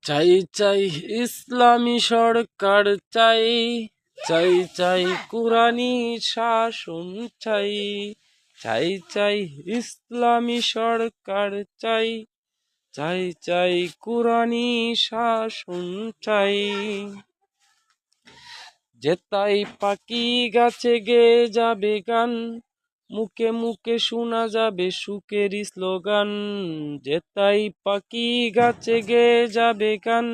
চাই চাই ইসলামী সরকার চাই, চাই চাই কুরানি শাসন চাই, চাই চাই ইসলামী সরকার চাই, চাই চাই কুরানি শাসন চাই। যেতাই পাখি গাছে গেয়ে যাবে গান, মুখে মুখে শোনা যাবে সুখের স্লোগান। যেতাই পাখি গাছে গেয়ে যাবে গান,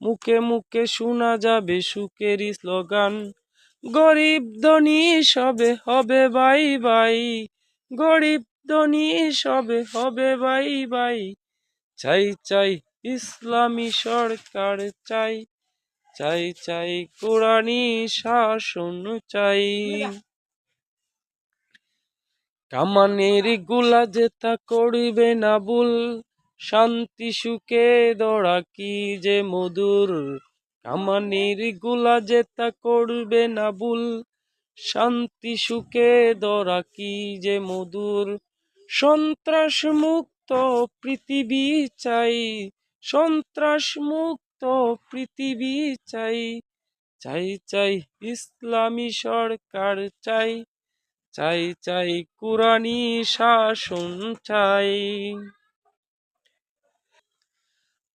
মুখে মুখে শোনা যাবে সুখের স্লোগান। গরিব ধনী সবে হবে বাই বাই, গরিব ধনী সবে হবে বাই বাই। চাই চাই ইসলামী সরকার চাই, চাই চাই কোরআনি শাসন চাই। কামানের গুলা যেতা করবে না ভুল, শান্তি সুখে দড়া কি যে মধুর। কামানের গুলা যেতা করবে না ভুল, শান্তি সুখে দড়া কি যে মধুর। সন্ত্রাস মুক্ত পৃথিবী চাই, সন্ত্রাস মুক্ত পৃথিবী চাই, চাই চাই ইসলামী সরকার চাই, চাই চাই কুরানি শাসন চাই।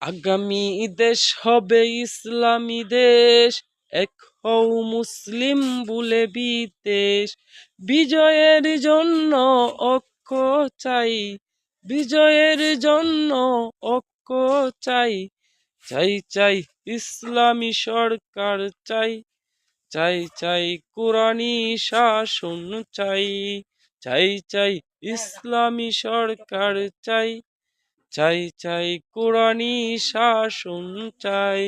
আগামী দেশ হবে ইসলামী দেশ, এক হও মুসলিম বলে বিদেশ। বিজয়ের জন্য ঐক্য চাই, বিজয়ের জন্য ঐক্য চাই, চাই চাই ইসলামী সরকার চাই, চাই চাই কুরানি শাসন চাই, চাই চাই ইসলামী সরকার চাই, চাই চাই কুরানি শাসন চাই।